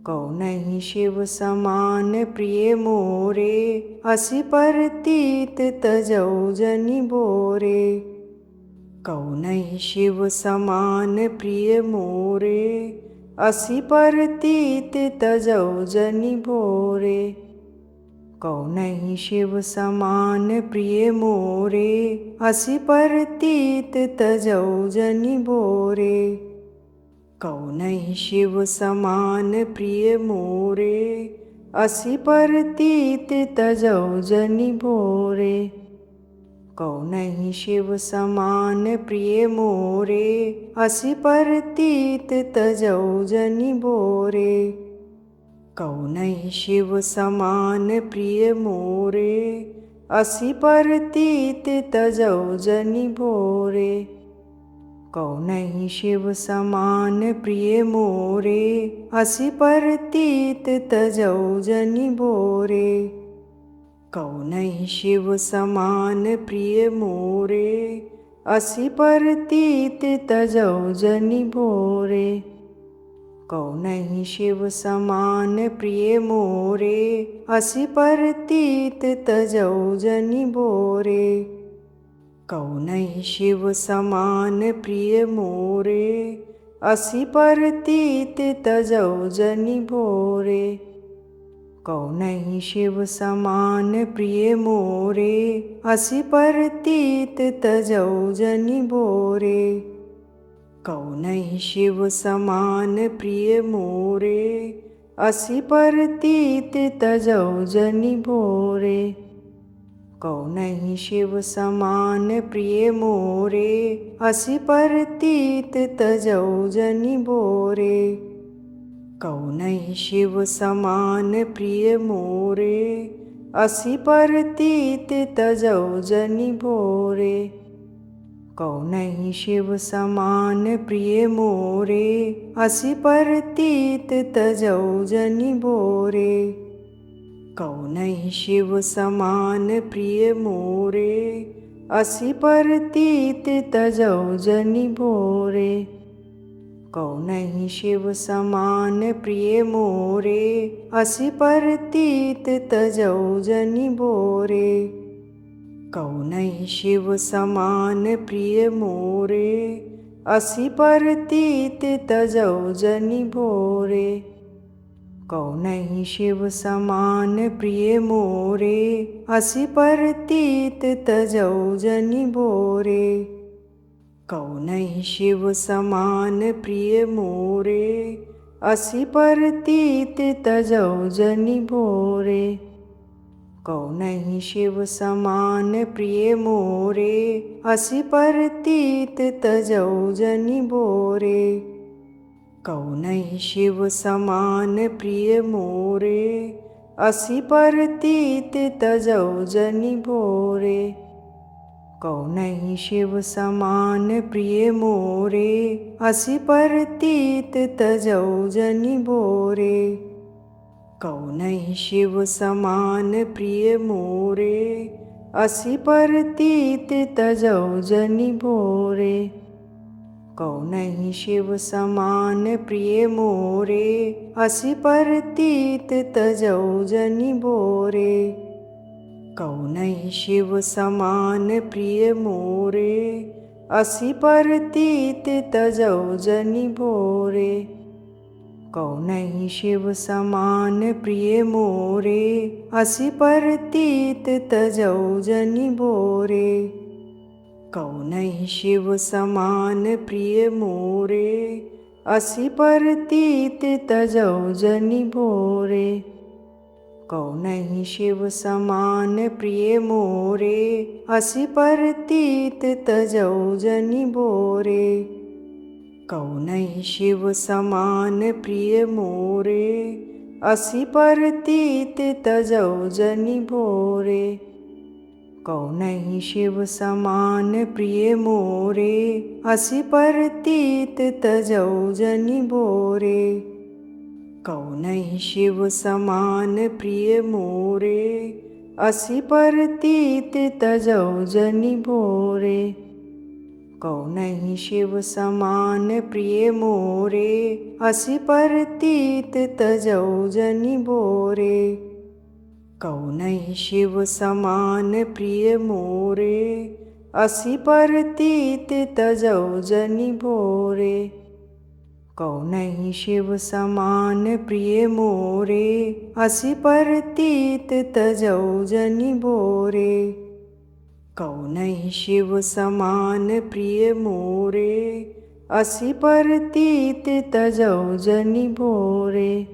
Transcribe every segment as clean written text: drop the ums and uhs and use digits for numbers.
कौनहि शिव समान प्रिय मोरे, असि परतीत तजौ जनि बोरे। कौनहि शिव समान प्रिय मोरे, असि परतीत तजौ जनि बोरे। कौनहि शिव समान प्रिय मोरे, असि परतीत तजौ जनि बोरे। कौनहि शिव समान प्रिय मोरे, असि परतीत तजौ जनि बोरे। कौनहि शिव समान प्रिय मोरे, असि परतीत तजौ जनि बोरे। कौनहि शिव समान प्रिय मोरे, असि परतीत तजौ जनि बोरे। कौनहि शिव समान प्रिय मोरे, असि परतीत तजौ जनि बोरे। कौनहि शिव समान प्रिय मोरे, असि परतीत तजौ जनि बोरे। कौनहि शिव समान प्रिय मोरे, असि परतीत तजौ जनि बोरे। कौनहि शिव समान प्रिय मोरे, असि परतीत तजौ जनि बोरे। कौनहि शिव समान प्रिय मोरे, असि परतीत तजौ जनि बोरे। कौनहि शिव समान प्रिय मोरे, असि परतीत तजौ जनि बोरे। कौनहि शिव समान प्रिय मोरे, असि परतीत तजौ जनि बोरे। कौनहि शिव समान प्रिय मोरे, असि परतीत तजौ जनि बोरे। कौनहि शिव समान प्रिय मोरे, असि परतीत तजौ जनि बोरे। कौनहि शिव समान प्रिय मोरे, असि परतीत तजौ जनि बोरे। कौनहि शिव समान प्रिय मोरे, असि परतीत तजौ जनि बोरे। कौनहि शिव समान प्रिय मोरे, असि परतीत तजौ जनि बोरे। कौनहि शिव समान प्रिय मोरे, असि परतीत तजौ जनि बोरे। कौनहि शिव समान प्रिय मोरे, असि परतीत तजौ जनि बोरे। कौनहि शिव समान प्रिय मोरे, असि परतीत तजौ जनि बोरे। कौनहि शिव समान प्रिय मोरे, असि परतीत तजौ जनि बोरे। कौनहि शिव समान प्रिय मोरे, असि परतीत तजौ जनि बोरे। कौनहि शिव समान प्रिय मोरे, असि परतीत तजौ जनि बोरे। कौनहि शिव समान प्रिय मोरे, असि परतीत तजौ जनि बोरे। कौनहि शिव समान प्रिय मोरे, असि परतीत तजौ जनि बोरे। कौनहि शिव समान प्रिय मोरे, असि परतीत तजौ जनि बोरे। कौनहि शिव समान प्रिय मोरे, असि परतीत तजौ जनि बोरे। कौनहि शिव समान प्रिय मोरे, असि परतीत तजौ जनि बोरे। कौनहि शिव समान प्रिय मोरे, असि परतीत तजौ जनि बोरे। कौनहि शिव समान प्रिय मोरे, असि परतीत तजौ जनि बोरे। कौनहि शिव समान प्रिय मोरे, असि परतीत तजौ जनि बोरे। कौ नहीं शिव समान प्रिय मोरे, असी परतीत तजौ जनि बोरे। कौ नहीं शिव समान प्रिय मोरे, असी परतीत तजौ जनि बोरे। कौ नहीं शिव समान प्रिय मोरे, असी परतीत तजौ जनि बोरे। कौ नहीं शिव समान प्रिय मोरे, असी परतीत तजौ जनि बोरे।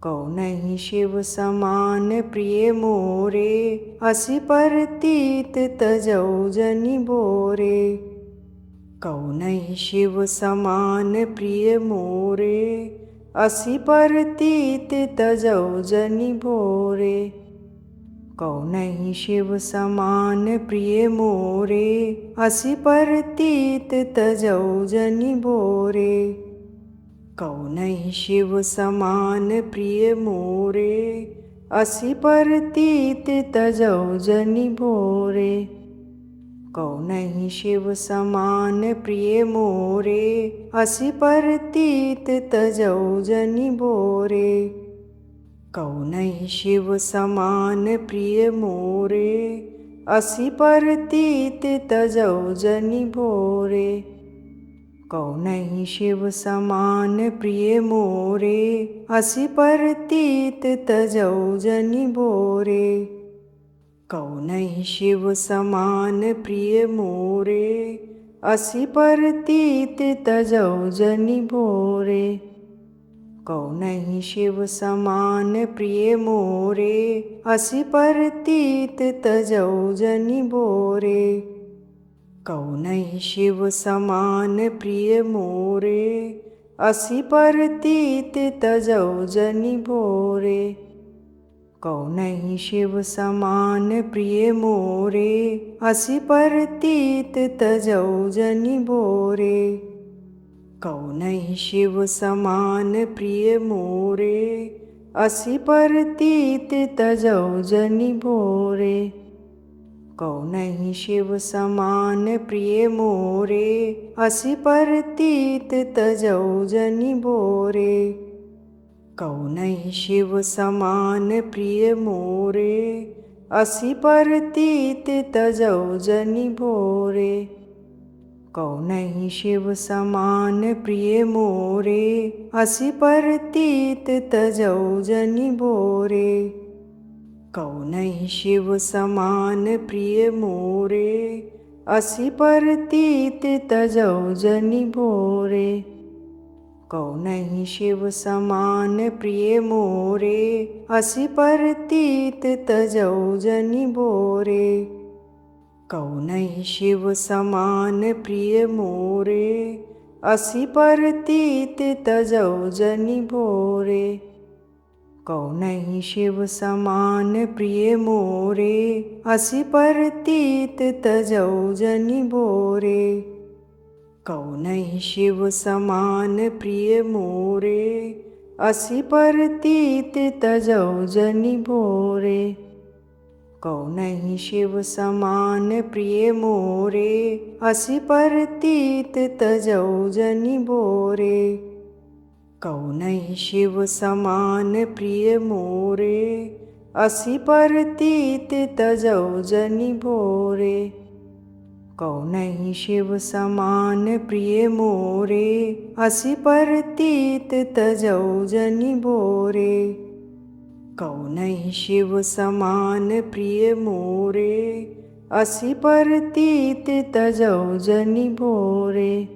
कौ नहीं शिव समान प्रिय मोरे, असी परतीत तजौ जनि बोरे। कौ नहीं शिव समान प्रिय मोरे, असी परतीत तजौ जनि बोरे। कौ नहीं शिव समान प्रिय मोरे, असी परतीत तजौ जनि बोरे। कौ नहीं शिव समान प्रिय मोरे, असी परतीत तजौ जनि बोरे। कौ नहीं शिव समान प्रिय मोरे, असी परतीत तजौ जनि बोरे। कौ नहीं शिव समान प्रिय मोरे, असी परतीत तजौ जनि बोरे। कौ नहीं शिव समान प्रिय मोरे, असी परतीत तजौ जनि बोरे। कौ नहीं शिव समान प्रिय मोरे, असी परतीत तजौ जनि बोरे। कौ नहीं शिव समान प्रिय मोरे, असी परतीत तजौ जनि बोरे। कौ नहीं शिव समान प्रिय मोरे, असी परतीत तजौ जनि बोरे। कौ नहीं शिव समान प्रिय मोरे, असी परतीत तजौ जनि बोरे। कौ नहीं शिव समान प्रिय मोरे, असी परतीत तजौ जनि बोरे। कौ नहीं शिव समान प्रिय मोरे, असी परतीत तजौ जनि बोरे। कौ नहीं शिव समान प्रिय मोरे, असी परतीत तजौ जनि बोरे। कौ नहीं शिव समान प्रिय मोरे, असी परतीत तजौ जनि बोरे। कौ नहीं शिव समान प्रिय मोरे, असी परतीत तजौ जनि बोरे। कौ नहीं शिव समान प्रिय मोरे, असी परतीत तजौ जनि बोरे। कौ नहीं शिव समान प्रिय मोरे, असी परतीत तजौ जनि बोरे। कौ नहीं शिव समान प्रिय मोरे, असी परतीत तजौ जनि बोरे। कौ नहीं शिव समान प्रिय मोरे, असी परतीत तजौ जनि बोरे। कौ नहीं शिव समान प्रिय मोरे, असी परतीत तजौ जनि बोरे। कौ नहीं शिव समान प्रिय मोरे, असी परतीत तजौ जनि बोरे। कौ नहीं शिव समान प्रिय मोरे, असी परतीत तजौ जनि बोरे। कौ नहीं शिव समान प्रिय मोरे, असी परतीत तजौ जनि बोरे।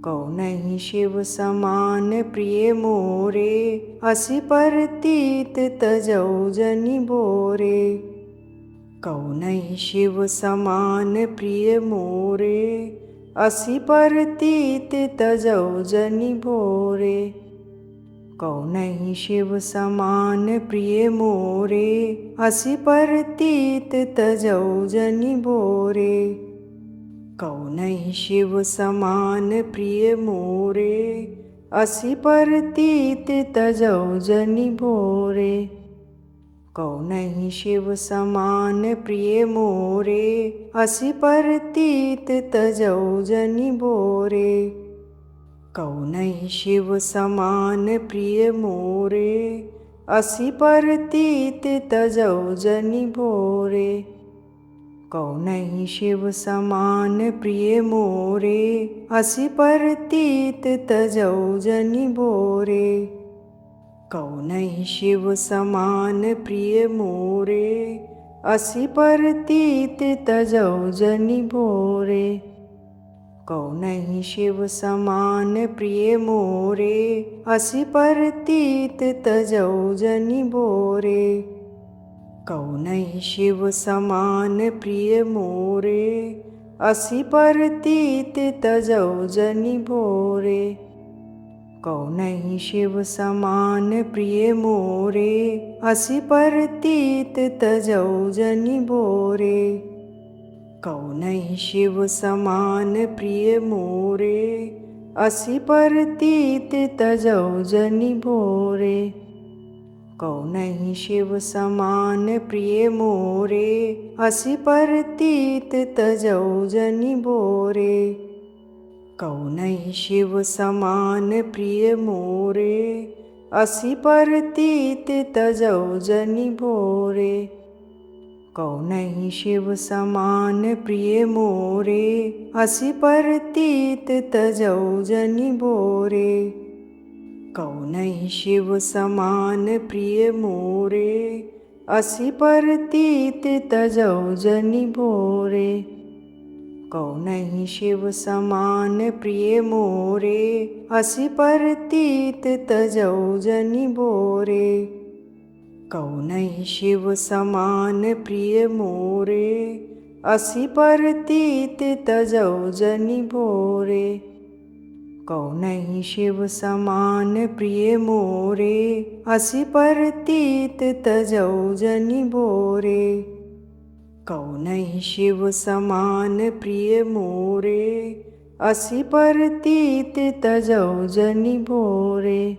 कौ नहीं शिव समान प्रिय मोरे, असी परतीत तजौ जनि बोरे। कौ नहीं शिव समान प्रिय मोरे, असी परतीत तजौ जनि बोरे। कौ नहीं शिव समान प्रिय मोरे, असी परतीत तजौ जनि बोरे। कौ नहीं शिव समान प्रिय मोरे, असी परतीत तजौ जनि बोरे। कौनहि शिव समान प्रिय मोरे, असी परतीत तजौ जनि बोरे। कौनहि शिव समान प्रिय मोरे, असी परतीत तजौ जनि बोरे। कौनहि शिव समान प्रिय मोरे, असी परतीत तजौ जनि बोरे। कौनहि शिव समान प्रिय मोरे, असी परतीत तजौ जनि बोरे। कौनहि शिव समान प्रिय मोरे, असी परतीत तजौ जनि बोरे। कौनहि शिव समान प्रिय मोरे, असी परतीत तजौ जनि बोरे। कौनहि शिव समान प्रिय मोरे, असी परतीत तजौ जनि बोरे। कौनहि शिव समान प्रिय मोरे, असी परतीत तजौ जनि बोरे। कौनहि शिव समान प्रिय मोरे, असी परतीत तजौ जनि बोरे। कौनहि शिव समान प्रिय मोरे, असी परतीत तजौ जनि बोरे। कौनहि शिव समान प्रिय मोरे, असी परतीत तजौ जनि बोरे। कौनहि शिव समान प्रिय मोरे, असी परतीत तजौ जनि बोरे। कौनहि शिव समान प्रिय मोरे, असी परतीत तजौ जनि बोरे। कौनहि शिव समान प्रिय मोरे, असी परतीत तजौ जनि बोरे। कौनहि शिव समान प्रिय मोरे, असी परतीत तजौ जनि बोरे। कौनहि शिव समान प्रिय मोरे, असी परतीत तजौ जनि बोरे।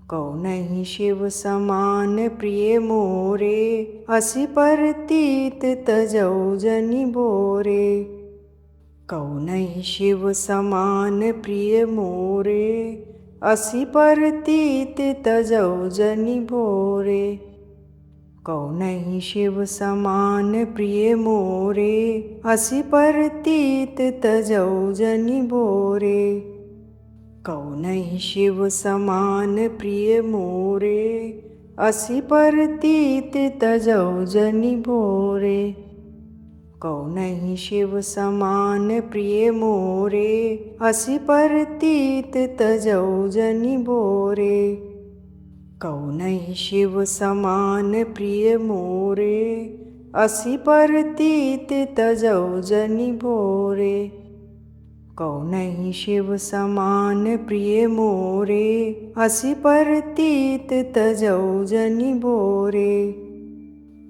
कौनहि शिव समान प्रिय मोरे, असी परतीत तजौ जनि बोरे। कौनहि शिव समान प्रिय मोरे, असी परतीत तजौ जनि बोरे। कौनहि शिव समान प्रिय मोरे, असी परतीत तजौ जनि बोरे। कौनहि शिव समान प्रिय मोरे, असी परतीत तजौ जनि बोरे। कौनहि शिव समान प्रिय मोरे, असी परतीत तजौ जनि बोरे। कौनहि शिव समान प्रिय मोरे, असी परतीत तजौ जनि बोरे। कौनहि शिव समान प्रिय मोरे, असी परतीत तजौ जनि बोरे।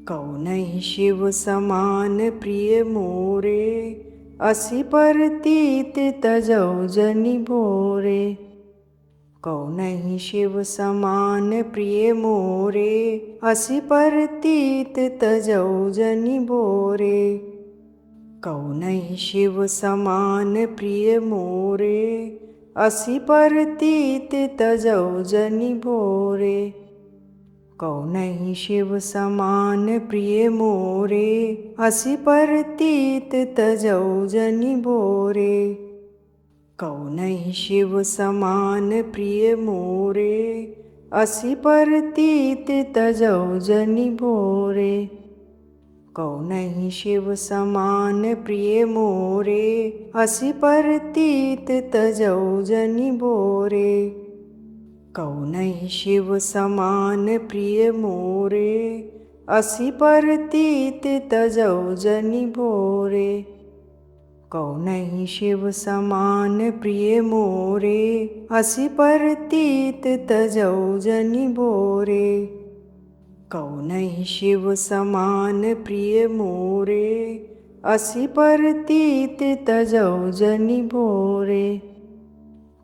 कौनहि शिव समान प्रिय मोरे, असी परतीत तजौ जनि बोरे। कौनहि शिव समान प्रिय मोरे, असी परतीत तजौ जनि बोरे। कौनहि शिव समान प्रिय मोरे, असी परतीत तजौ जनि बोरे। कौनहि शिव समान प्रिय मोरे, असी परतीत तजौ जनि बोरे। कौनहि शिव समान प्रिय मोरे, असी परतीत तजौ जनि बोरे। कौनहि शिव समान प्रिय मोरे, असी परतीत तजौ जनि बोरे। कौनहि शिव समान प्रिय मोरे, असी परतीत तजौ जनि बोरे। कौनहि शिव समान प्रिय मोरे, असी परतीत तजौ जनि बोरे। कौनहि शिव समान प्रिय मोरे, असी परतीत तजौ जनि बोरे।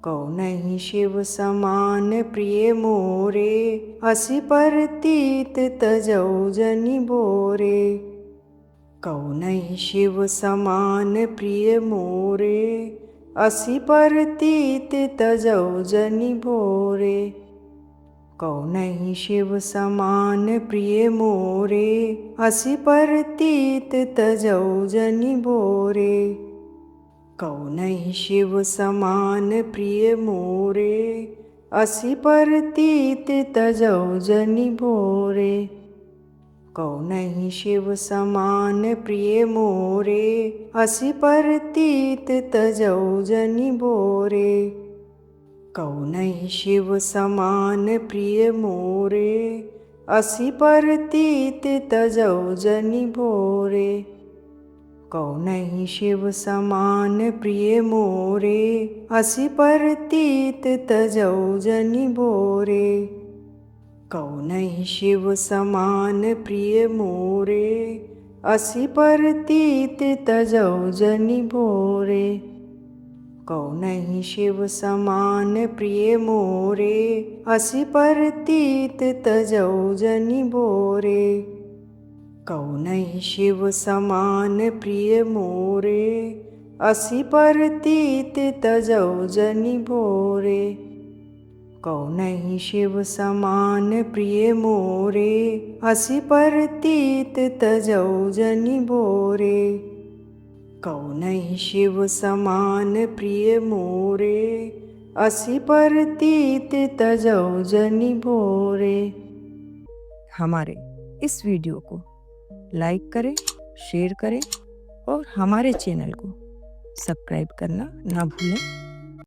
कौनहि शिव समान प्रिय मोरे, असी परतीत तजौ जनि बोरे। कौनहि शिव समान प्रिय मोरे, असी परतीत तजौ जनि बोरे। कौनहि शिव समान प्रिय मोरे, असी परतीत तजौ जनि बोरे। कौनहि शिव समान प्रिय मोरे, असी परतीत तजौ जनि बोरे। कौनहि शिव समान प्रिय मोरे, असी परतीत तजौ जनि बोरे। कौनहि शिव समान प्रिय मोरे, असी परतीत तजौ जनि बोरे। कौनहि शिव समान प्रिय मोरे, असी परतीत तजौ जनि बोरे। कौनहि शिव समान प्रिय मोरे, असी परतीत तजौ जनि बोरे। कौनहि शिव समान प्रिय मोरे, असी परतीत तजौ जनि बोरे। कौनहि शिव समान प्रिय मोरे, असी परतीत तजौ जनि बोरे। कौनहि शिव समान प्रिय मोरे, असी परतीत तजौ जनि बोरे। कौनहि शिव समान प्रिय मोरे, असी परतीत तजौ जनि बोरे। हमारे इस वीडियो को लाइक करें, शेयर करें और हमारे चैनल को सब्सक्राइब करना ना भूलें।